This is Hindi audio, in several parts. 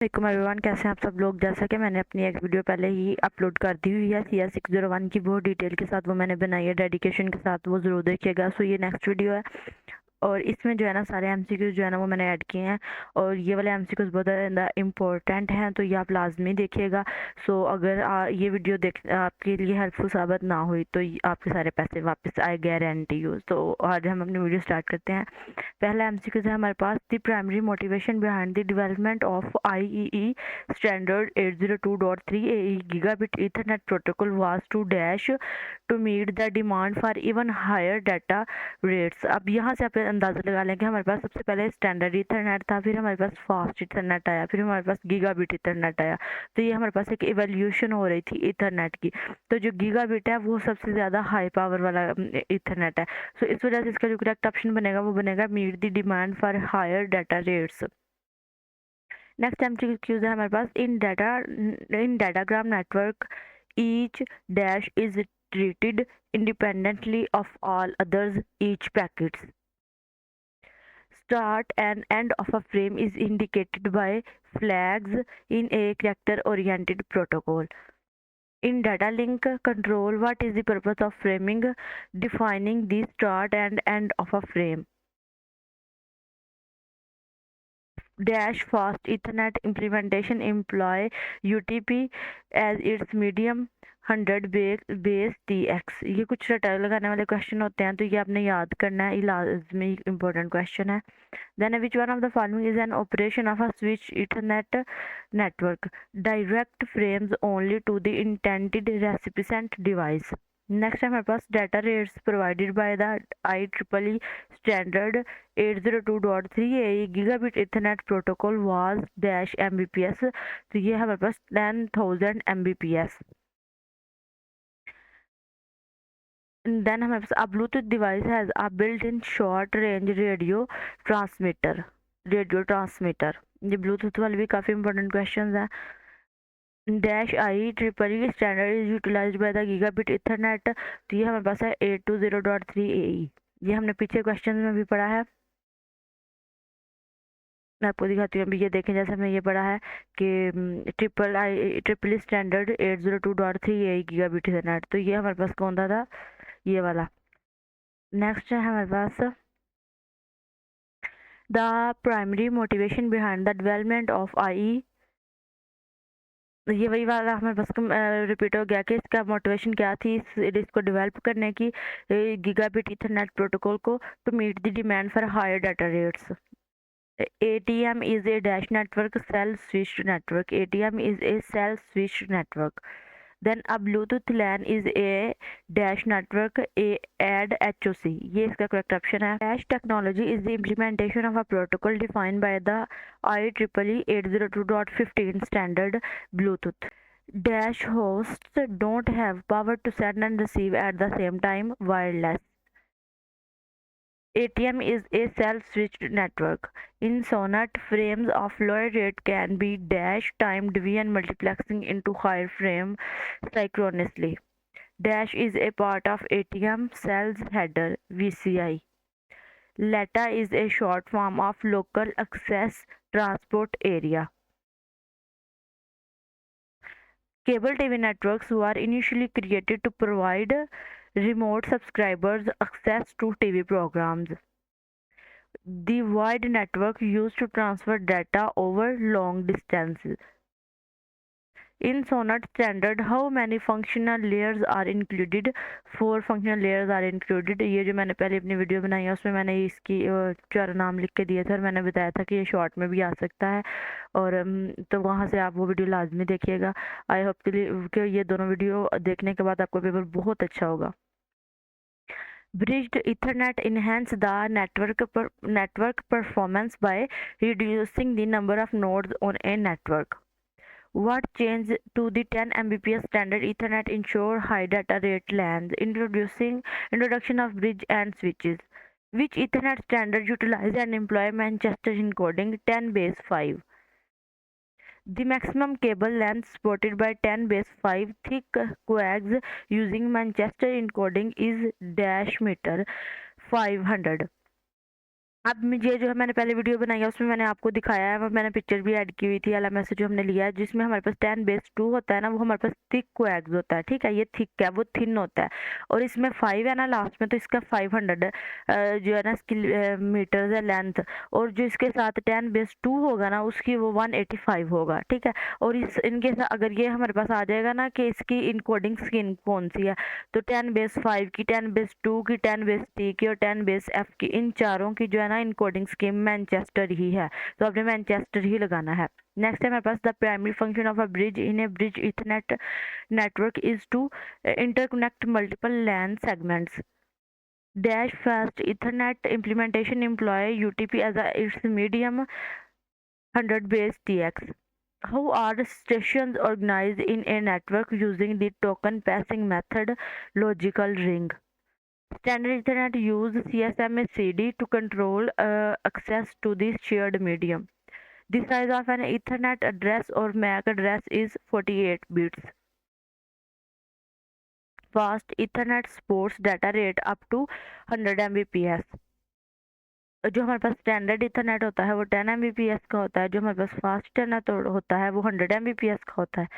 वालेकुम एवरीवन, कैसे हैं आप सब लोग। जैसा कि मैंने अपनी एक वीडियो पहले ही अपलोड कर दी हुई है CS601 की, बहुत डिटेल के साथ वो मैंने बनाई है, डेडिकेशन के साथ, वो ज़रूर देखिएगा। सो ये नेक्स्ट वीडियो है और इसमें जो है ना सारे MCQs जो है ना वो मैंने ऐड किए हैं और ये वाले MCQs बहुत ज़्यादा इम्पोर्टेंट हैं, तो ये आप लाजमी देखिएगा। सो अगर ये वीडियो देख आपके लिए हेल्पफुल साबित ना हुई तो आपके सारे पैसे वापस आए, गारंटी यूज़। तो आज हम अपनी वीडियो स्टार्ट करते हैं। पहला MCQ है हमारे पास, the primary motivation behind the development of IEEE standard 802.3 AE gigabit ethernet protocol was to dash to meet the demand for even higher data rates. अब यहाँ से आप अंदाज़ा लगा लें कि हमारे पास सबसे पहले स्टैंडर्ड ईथरनेट था, फिर हमारे पास फास्ट ईथरनेट आया, फिर हमारे पास गीगाबिट ईथरनेट आया। तो ये हमारे पास एक इवोल्यूशन हो रही थी ईथरनेट की। तो जो गीगाबिट है वो सबसे ज़्यादा हाई पावर वाला ईथरनेट है। सो इस वजह से इसका जो करेक्ट ऑप्शन बनेगा वो बनेगा meet the demand for higher data rates. Next MCQ है हमारे पास, in datagram network each dash is treated independently of all others each packets. Start and end of a frame is indicated by flags in a character oriented protocol. In data link control, what is the purpose of framing? Defining the start and end of a frame. Dash fast Ethernet implementation employ UTP as its medium 100 base TX। ये कुछ रटा लगाने वाले क्वेश्चन होते हैं, तो ये आपने याद करना है, ये लाजमी इम्पोर्टेंट क्वेश्चन है। Then which one of the following is an operation of a switch Ethernet network? Direct frames only to the intended recipient device. Next हमारे पास data rates provided by the IEEE standard 802.3 AE gigabit Ethernet protocol was dash Mbps। तो ये हमारे पास 10,000 Mbps। Then हमारे पास a Bluetooth device has a built-in short range radio transmitter। ये ब्लूटूथ वाले भी काफ़ी इंपॉर्टेंट क्वेश्चन हैं। Dash IEEE standard is utilised by the gigabit ethernet. तो ये हमारे पास है 820.3 AE। ये हमने पीछे क्वेश्चन में भी पढ़ा है, मैं आपको दिखाती हूँ। अभी ये देखें, जैसे हमने ये पढ़ा है कि triple standard 802.3 AE gigabit ethernet. तो ये हमारे पास कौन था, ये वाला। नेक्स्ट है हमारे पास, the primary motivation behind the development of IE। ये वही वाला हमारे पास रिपीट हो गया कि इसका मोटिवेशन क्या थी इसको डेवलप करने की, गीगाबिट ईथरनेट प्रोटोकॉल को, to meet the demand for higher data rates. ATM is a dash network cell switched network। ATM is a cell switched network। Then a Bluetooth LAN is a dash network, a add HOC। ये इसका करेक्ट ऑप्शन है। Dash technology is the implementation of a protocol defined by the IEEE 802.15 standard Bluetooth। Dash hosts don't have power to send and receive at the same time, wireless। ATM is a cell-switched network. In SONET, frames of lower rate can be dash timed via multiplexing into higher frame synchronously. Dash is a part of ATM cell's header (VCI). LATA is a short form of Local Access Transport Area. Cable TV networks were initially created to provide remote subscribers access to TV programs. The wide network used to transfer data over long distances. In SONET standard, how many functional layers are included? 4 functional layers are included। ये जो मैंने पहले अपनी वीडियो बनाई है उसमें मैंने इसकी 4 नाम लिख के दिए थे और मैंने बताया था कि ये शॉर्ट में भी आ सकता है, और तो वहाँ से आप वो वीडियो लाजमी देखिएगा। आई होप कि ये दोनों वीडियो देखने के बाद आपका पेपर बहुत अच्छा होगा। Bridged Ethernet enhance the network performance by reducing the number of nodes on a network. What change to the 10 Mbps standard Ethernet ensure high data rate LANs? Introduction of bridge and switches. Which Ethernet standard utilize and employ Manchester encoding 10 base 5? The maximum cable length supported by 10 base 5 thick coax using Manchester encoding is dash meter 500. अब मुझे जो है मैंने पहले वीडियो बनाई है उसमें मैंने आपको दिखाया है, मैंने पिक्चर भी ऐड की हुई थी एलएमएस से जो हमने लिया है, जिसमें हमारे पास 10 बेस 2 होता है ना, वो हमारे पास थिक कोएक्स होता है, ठीक है? ये थिक है, वो थिन होता है और इसमें 5 है ना लास्ट में, तो इसका 500 जो है ना इसकी मीटर्स है लेंथ, और जो इसके साथ 10 बेस 2 होगा ना उसकी वो 185 होगा, ठीक है? और इस इनके साथ अगर ये हमारे पास आ जाएगा ना कि इसकी इनकोडिंग स्कीम कौन सी है, तो 10 बेस 5 की, 10 बेस 2 की, 10 बेस टी की और 10 बेस एफ की, इन चारों की जो है ना इनकोडिंग स्कीम मैनचेस्टर ही है, तो आपने मैनचेस्टर ही लगाना है। नेक्स्ट है हमारे पास the primary function of a bridge in a bridge ethernet network is to interconnect multiple LAN segments dash fast ethernet implementation employ UTP as a its medium 100 base TX. How are stations organized in a network using the token passing method logical ring? Standard Ethernet use CSMA-CD to control access to the shared medium. The size of an Ethernet address or MAC address is 48 bits. Fast Ethernet supports data rate up to 100 Mbps. जो हमारे पास स्टैंडर्ड इथरनेट होता है वो 10 Mbps का होता है, जो हमारे पास फास्ट इथरनेट होता है वो 100 Mbps का होता है।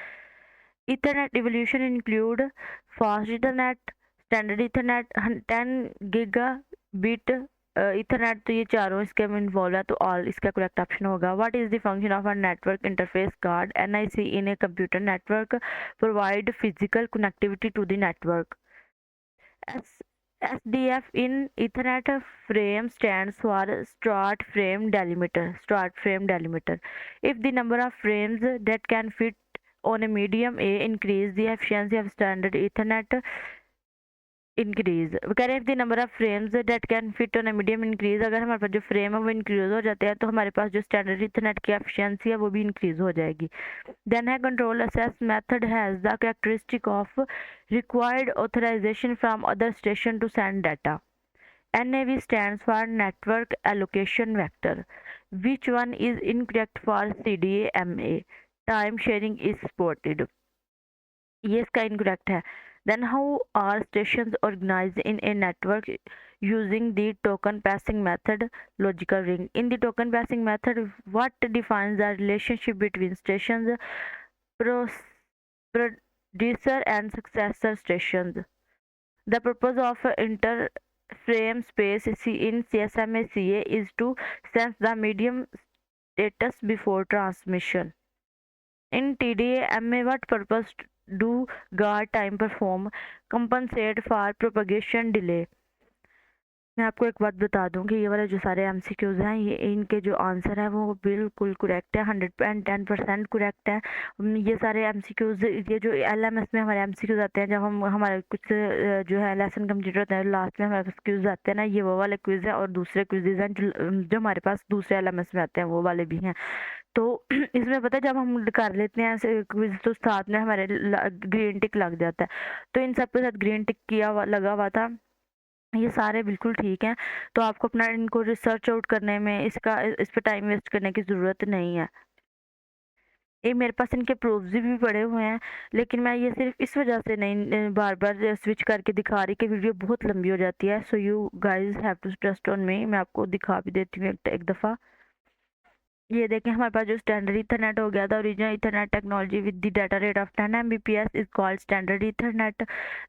Ethernet evolution include fast Ethernet, standard Ethernet, 10 giga bit Ethernet, तो ये चारों इसके में इन्वॉल्व है, तो ऑल इसका करेक्ट ऑप्शन होगा। What is the function of a network interface card NIC in a computer network? Provide physical connectivity to the network. SDF in Ethernet frame stands for Start Frame Delimiter. Start Frame Delimiter. If the number of frames that can fit on a medium A increase, the efficiency of standard Ethernet increase. कह रहे हैं the number of frames that can fit on a medium increase, अगर हमारे पास जो फ्रेम है वो इंक्रीज हो जाते हैं तो हमारे पास जो स्टैंडर्ड इथरनेट की एफिशिएंसी है वो भी इंक्रीज हो जाएगी। देन है control access method has the characteristic of required authorisation from other station to send data. NAV stands for Network Allocation Vector. Which one is incorrect for CDMA? Time sharing is supported. ये इसका incorrect है। Then how are stations organized in a network using the token passing method logical ring? In the token passing method, what defines the relationship between stations, producer and successor stations? The purpose of interframe space in CSMA-CA is to sense the medium status before transmission. In TDA-MA, what purpose do guard time perform? Compensate for propagation delay. मैं आपको एक बात बता दूं कि ये वाले जो सारे MCQs हैं ये इनके जो आंसर है वो बिल्कुल करेक्ट है, 110% करेक्ट है। ये सारे MCQs, ये जो LMS में हमारे MCQs आते हैं जब हम हमारे कुछ जो है लेसन कंप्लीट होते हैं लास्ट में हमारे पास क्विज आते हैं ना, ये वो वाले क्विज है और दूसरे क्विजेज हैं जो हमारे पास दूसरे LMS में आते हैं वो वाले भी हैं। तो इसमें पता है जब हम कर लेते हैं ऐसे क्विज तो साथ में हमारे ग्रीन टिक लग जाता है, तो इन सब के साथ ग्रीन टिक लगा हुआ था, ये सारे बिल्कुल ठीक हैं। तो आपको अपना इनको रिसर्च आउट करने में इस पे टाइम वेस्ट करने की ज़रूरत नहीं है। ये मेरे पास इनके प्रूफ्स भी पड़े हुए हैं, लेकिन मैं ये सिर्फ इस वजह से नहीं बार बार स्विच करके दिखा रही कि वीडियो बहुत लंबी हो जाती है। So you guys have to trust on me. मैं आपको दिखा भी देती हूँ एक दफ़ा। ये देखें हमारे पास जो स्टैंडर्ड इथरनेट हो गया था, original ethernet technology with the data rate of 10 Mbps is called standard ethernet.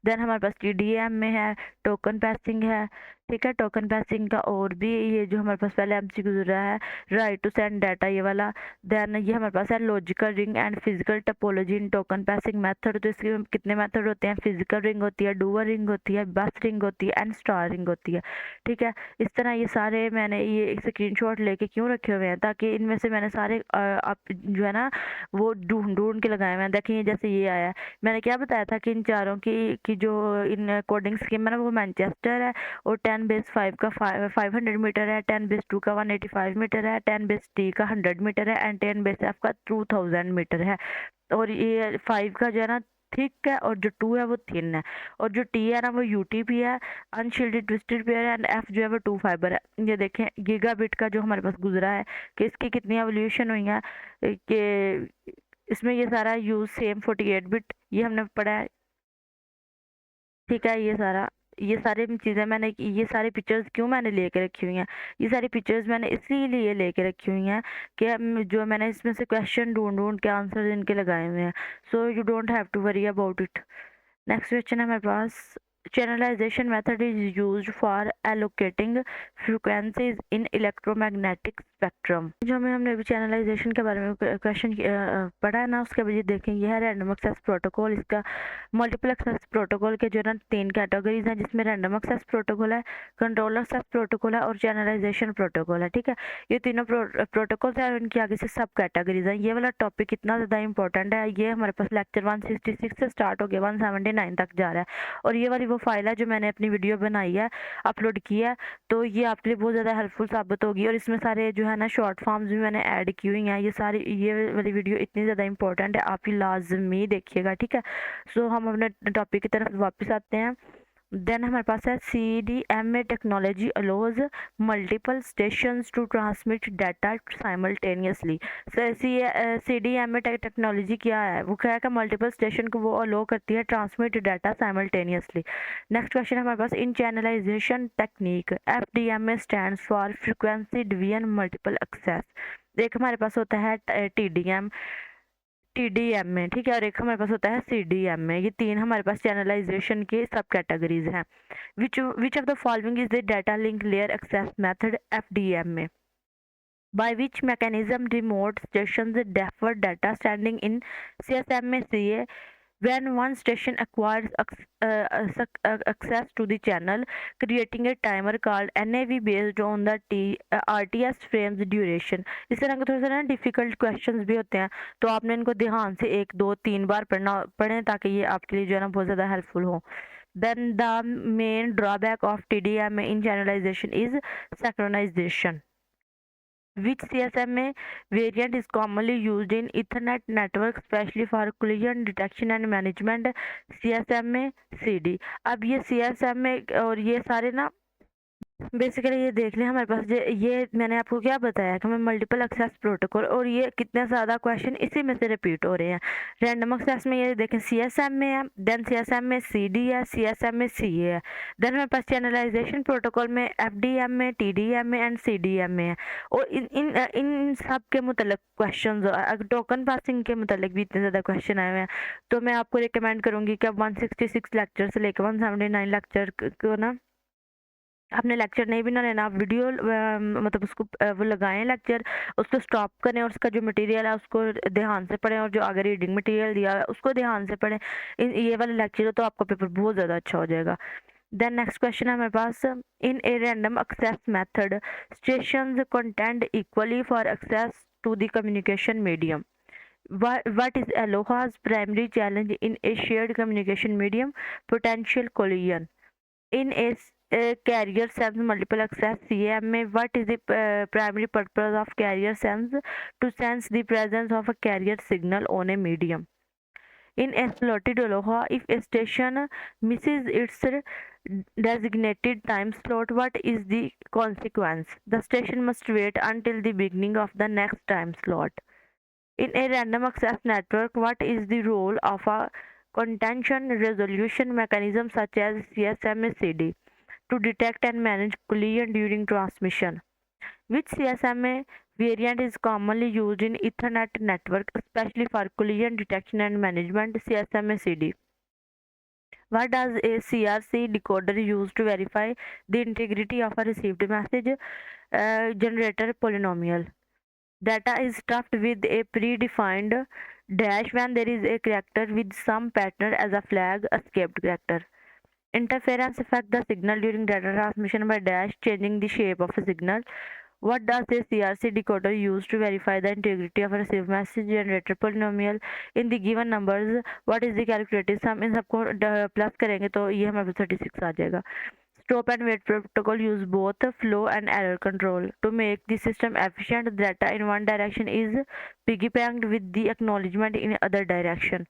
Then हमारे पास TDM में है, टोकन पैसिंग है, ठीक है? टोकन पैसिंग का और भी ये जो हमारे पास पहले MCQ गुजरा है, राइट टू सेंड डाटा ये वाला। देन ये हमारे पास है logical ring and physical topology in token passing method. तो इसके कितने मेथड होते हैं? फिजिकल रिंग होती है, डुअल रिंग होती है, बस रिंग होती है एंड स्टार रिंग होती है, ठीक है? इस तरह ये सारे मैंने ये एक स्क्रीनशॉट लेके क्यों रखे हुए हैं, ताकि इनमें से मैंने सारे आप जो है ना वो ढूंढ ढूंढ के लगाए हुए हैं। देखिए जैसे ये आया है, मैंने क्या बताया था कि इन चारों की जो इन कोडिंग स्कीम है ना वो मैनचेस्टर है, और 10 बेस 5 का 500 मीटर है, 10 बेस 2 का 185 मीटर है, 10 बेस टी का 100 मीटर है एंड 10 बेस एफ का 2000 मीटर है। और ये 5 का जो है ना थिक है और जो 2 है वो थिन है, और जो टी है ना वो UTP है, अनशील्डेड ट्विस्टेड पेयर है, एंड एफ जो है वो 2 फाइबर है। ये देखें गीगाबिट का जो हमारे पास गुजरा है कि इसकी कितनी एवोल्यूशन हुई है, कि इसमें ये सारा यूज सेम 48 बिट ये हमने पढ़ा है, ठीक है? ये सारा ये सारी चीज़ें मैंने, ये सारी पिक्चर्स क्यों मैंने लेके रखी हुई हैं, ये सारी पिक्चर्स मैंने इसीलिए लेके रखी हुई हैं कि जो मैंने इसमें से क्वेश्चन ढूंढ ढूंढ के आंसर इनके लगाए हुए हैं। So you don't have to worry about it. Next question है हमारे पास, channelization method is used for allocating frequencies in electromagnetic spectrum। जो हमने अभी चैनलाइजेशन के बारे में क्वेश्चन पढ़ा है ना, उसके बाद ये देखें, यह है रैंडम एक्सेस प्रोटोकॉल। इसका मल्टीपल एक्सेस प्रोटोकॉल के जो है ना 3 कैटेगरीज हैं, जिसमें रैंडम एक्सेस प्रोटोकॉल है, कंट्रोल एक्सेस प्रोटोकॉल है और चैनलाइजेशन प्रोटोकॉल है। ठीक है, ये तीनों प्रोटोकॉल्स हैं और इनकी आगे से सब कैटेगरीज हैं। ये वाला टॉपिक इतना ज़्यादा इंपॉर्टेंट है, ये हमारे पास लेक्चर 166 से स्टार्ट हो गया 179 तक जा रहा है। और ये वाली वो फाइल है जो मैंने अपनी वीडियो बनाई है, अपलोड किया है, तो ये आपके लिए बहुत ज़्यादा हेल्पफुल साबित होगी। और इसमें सारे जो है ना शॉर्ट फॉर्म्स भी मैंने ऐड की हुई हैं। ये वाली वीडियो इतनी ज़्यादा इंपॉर्टेंट है, आप ये लाजमी देखिएगा। ठीक है, सो हम अपने टॉपिक की तरफ वापस आते हैं। देन हमारे पास है CDMA technology allows multiple stations to transmit data simultaneously. CDMA technology क्या है, वो क्या है कि मल्टीपल स्टेशन को वो अलो करती है transmit data simultaneously. Next question है हमारे पास, in channelization technique FDMA stands for frequency division multiple access. एक हमारे पास होता है TDMA, ठीक है, और एक हमारे पास होता है CDMA। ये तीन हमारे पास चैनलाइजेशन के सब कैटेगरीज हैं। Which of the following is the data link layer access method FDMA, by which mechanism remote stations defer data standing in CSMA-CA when one station acquires access to the channel, creating a timer called NAV based on the RTS frames duration। इस तरह के थोड़े से ना डिफिकल्ट क्वेश्चंस भी होते हैं, तो आपने इनको ध्यान से 1 2 3 बार पढ़ें ताकि ये आपके लिए जो है ना बहुत ज़्यादा हेल्पफुल हो। Then the main drawback of TDMA in channelization is synchronization, which CSMA variant is commonly used in Ethernet network, especially for collision detection and management, CSMA CD। अब ये CSMA और ये सारे ना बेसिकली ये देख लें हमारे पास ये मैंने आपको क्या बताया कि मैं मल्टीपल एक्सेस प्रोटोकॉल, और ये कितने ज़्यादा क्वेश्चन इसी में से रिपीट हो रहे हैं। रैंडम एक्सेस में ये देखें CSMA है, देन CSMA CD है, CSMA CA है। देन हमारे पास चैनलाइजेशन प्रोटोकॉल में FDMA, TDMA एंड CDMA है। और इन सब के मुतल्लिक क्वेश्चन, टोकन पासिंग के मुतल्लिक भी इतने ज़्यादा क्वेश्चन आए हुए हैं, तो मैं आपको रिकमेंड करूँगी कि आप 166 लेक्चर से लेकर 179 लेक्चर को ना आपने लेक्चर नहीं भी ना लेना, आप वीडियो मतलब उसको वो लगाएं लेक्चर, उसको स्टॉप करें और उसका जो मटेरियल है उसको ध्यान से पढ़ें, और जो आगे रीडिंग मटेरियल दिया है उसको ध्यान से पढ़ें। ये वाले लेक्चर तो आपका पेपर बहुत ज़्यादा अच्छा हो जाएगा। देन नेक्स्ट क्वेश्चन है हमारे पास, in a random access method stations content equally for access to the communication medium. What is Aloha's primary challenge in a shared communication medium? Potential collision. In a carrier sense multiple access CMA, what is the primary purpose of carrier sense? To sense the presence of a carrier signal on a medium. In a slotted Aloha, if a station misses its designated time slot, what is the consequence? The station must wait until the beginning of the next time slot. In a random access network, what is the role of a contention resolution mechanism such as CSMA-CD to detect and manage collision during transmission? Which CSMA variant is commonly used in Ethernet network, especially for collision detection and management? CSMA-CD. What does a CRC decoder use to verify the integrity of a received message? Generator polynomial. Data is stuffed with a predefined dash when there is a character with some pattern as a flag, escaped character. Interference affects the signal during data transmission by dash changing the shape of a signal. What does a CRC decoder use to verify the integrity of a received message? Generator polynomial. In the given numbers, what is the calculated sum? इन सबको प्लस करेंगे तो ये हमारे पास 36 आ जाएगा। Stop and wait protocol use both flow and error control to make the system efficient. Data in one direction is piggybacked with the acknowledgement in other direction.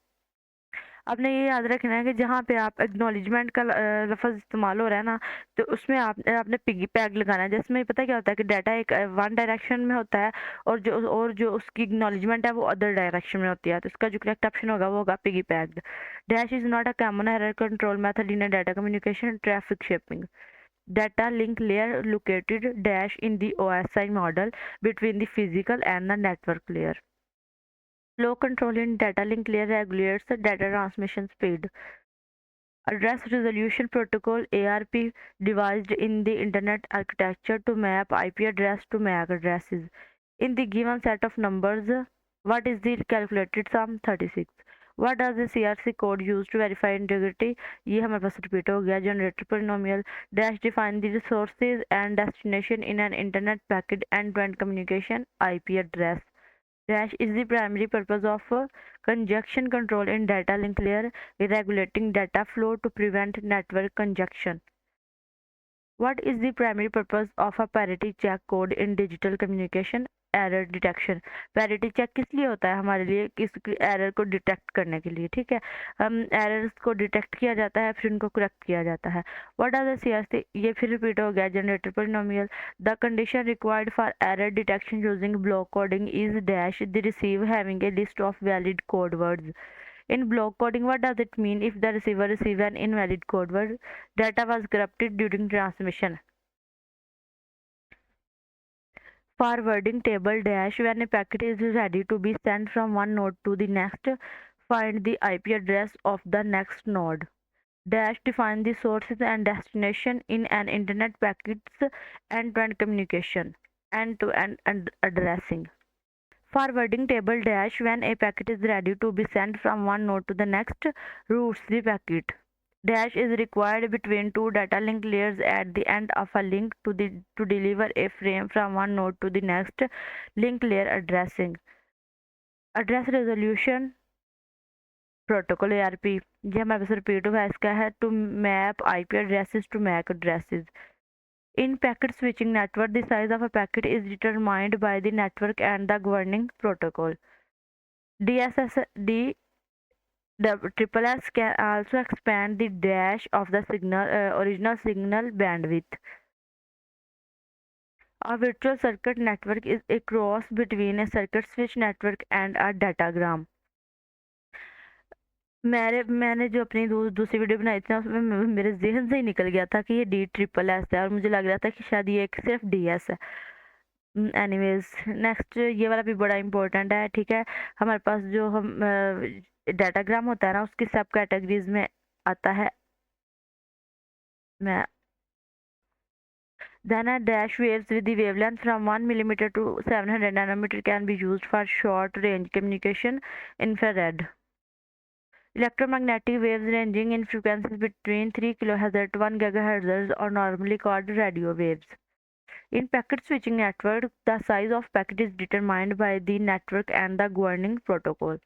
आपने ये याद रखना है कि जहाँ पे आप एक्नॉलेजमेंट का लफ्ज़ इस्तेमाल हो रहा है ना, तो उसमें आपने पिगी पैग लगाना है, जिसमें पता है क्या होता है कि डाटा एक वन डायरेक्शन में होता है, और जो उसकी एक्नॉलेजमेंट है वो अदर डायरेक्शन में होती है, तो इसका जो करेक्ट ऑप्शन होगा वो होगा piggy pegged. Dash is not a common error control method in a data communication traffic shaping. Data link layer located dash in the OSI model between the physical and the network layer. Flow control in data link layer regulates the data transmission speed. Address resolution protocol ARP devised in the internet architecture to map IP address to MAC addresses. In the given set of numbers, what is the calculated sum? 36. What does the CRC code use to verify integrity? ये हमारे पास रिपीट हो गया. Generator polynomial dash define the resources and destination in an internet packet end-to-end communication IP address. Dash is the primary purpose of congestion control in data link layer, regulating data flow to prevent network congestion. What is the primary purpose of a parity check code in digital communication? Error detection. Parity check किस लिए होता है? हमारे लिए किस एरर को डिटेक्ट करने के लिए. ठीक है, हम एरर्स को डिटेक्ट किया जाता है, फिर उनको करेक्ट किया जाता है. What are the CRC? ये फिर रिपीट हो गया. Generator polynomial. The condition required for error detection using block coding is dash the receive having a list of valid code words. In block coding, what does it mean if the receiver receives an invalid code word? Data was corrupted during transmission. Forwarding table dash when a packet is ready to be sent from one node to the next, find the IP address of the next node. Dash define the sources and destination in an internet packet's end-to-end communication. End-to-end addressing. Forwarding table dash when a packet is ready to be sent from one node to the next routes the packet. Dash is required between two data link layers at the end of a link to deliver a frame from one node to the next link layer addressing. Address resolution protocol ARP. ये हमारे पास रिपीट हुआ है. इसका है to map IP addresses to MAC addresses. In packet switching network, the size of a packet is determined by the network and the governing protocol. DSSD Triple S can also expand the dash of the original signal bandwidth. A virtual circuit network is a cross between a circuit switch network and a datagram. मैंने जो अपनी दूसरी वीडियो बनाई थी ना, उसमें मेरे जहन से ही निकल गया था कि ये DSSS है, और मुझे लग रहा था कि शायद ये सिर्फ DS है. एनीवेज, नेक्स्ट ये वाला भी बड़ा इंपॉर्टेंट है. ठीक है, हमारे पास जो हम डाटाग्राम होता है ना, उसकी सब कैटेगरीज में आता है. मैं Then a dash waves with the wavelength from 1 millimeter to 700 nanometer can be used for short range communication infrared. Electromagnetic waves ranging in frequencies between 3 kHz to 1 GHz are normally called radio waves. In packet switching network, the size of packet is determined by the network and the governing protocol.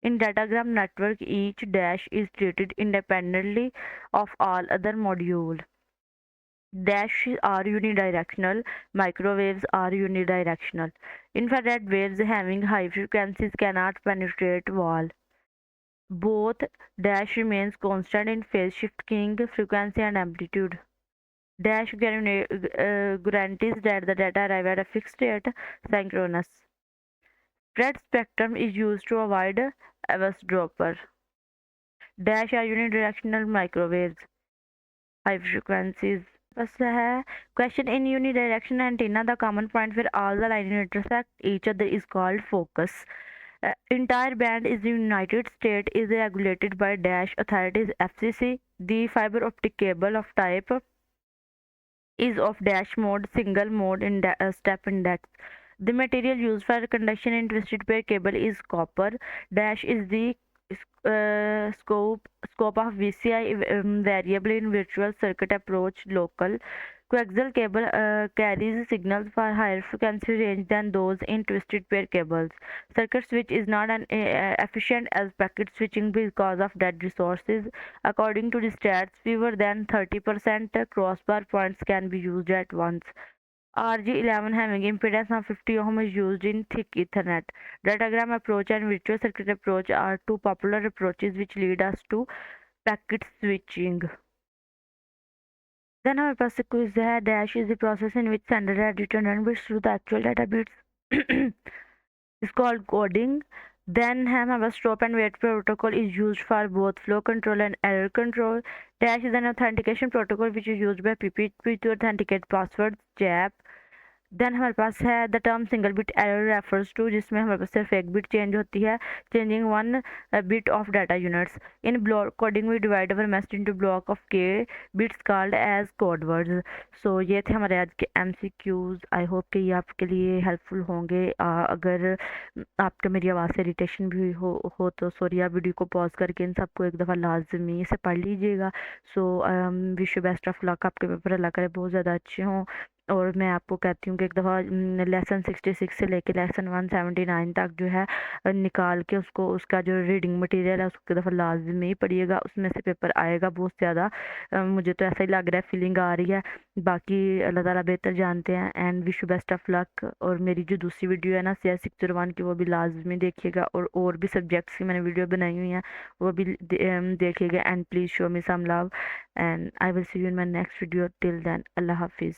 In datagram network, each dash is treated independently of all other modules. Dashes are unidirectional, microwaves are unidirectional. Infrared waves having high frequencies cannot penetrate wall. Both dash remains constant in phase shifting, frequency and amplitude. Dash guarantees that the data arrive at a fixed rate, synchronous. Spread spectrum is used to avoid eavesdropper. Dash are unidirectional microwaves, high frequencies. बस है. Question: in unidirectional antenna, the common point where all the lines intersect each other is called focus. Entire band is in United States is regulated by dash authorities FCC. The fiber optic cable of type is of dash mode, single mode in step index. The material used for conduction in twisted pair cable is copper. Dash is the scope of VCI variable in virtual circuit approach local. Coaxial cable carries signals for higher frequency range than those in twisted pair cables. Circuit switch is not as efficient as packet switching because of dead resources. According to the stats, fewer than 30% crossbar points can be used at once. RG11 having impedance of 50 ohm is used in thick Ethernet. Datagram approach and virtual circuit approach are two popular approaches which lead us to packet switching. Then हमारे पास एक क्विज है. Dash is the process in which sender had written run bits through the actual data bits is called coding. Then है हमारे पास stop and wait protocol is used for both flow control and error control. Dash is an authentication protocol which is used by PPP to authenticate passwords, JAP. Then हमारे पास है the term single bit error refers to, जिसमें हमारे पास सिर्फ एक बिट चेंज होती है, changing one bit of data units. In block coding we divide our message into block of K bits called as code words. So ये थे हमारे आज के MCQs. आई होप कि ये आपके लिए हेल्पफुल होंगे. अगर आपको मेरी आवाज़ से इरिटेशन भी हो तो सॉरी, आप वीडियो को पॉज करके इन सबको एक दफ़ा लाजमी से पढ़ लीजिएगा. So wish you best of luck. आपके पेपर अल्लाह करे बहुत ज़्यादा अच्छे हों. और मैं आपको कहती हूँ कि एक दफ़ा लेसन 66 से लेके लेसन 179 तक जो है निकाल के उसको, उसका जो रीडिंग मटेरियल है उसको एक दफ़ा लाजमी पढ़िएगा. उसमें से पेपर आएगा बहुत ज़्यादा. मुझे तो ऐसा ही लग रहा है, फीलिंग आ रही है. बाकी अल्लाह ताला बेहतर जानते हैं. And wish you best of luck. और मेरी जो दूसरी वीडियो है ना CS 601 की, वो भी लाजमी देखिएगा. और भी सब्जेक्ट्स की मैंने वीडियो बनाई हुई हैं, वो भी देखिएगा. And please show me some love. And I will see you in my next video. Till then, अल्लाह हाफिज़.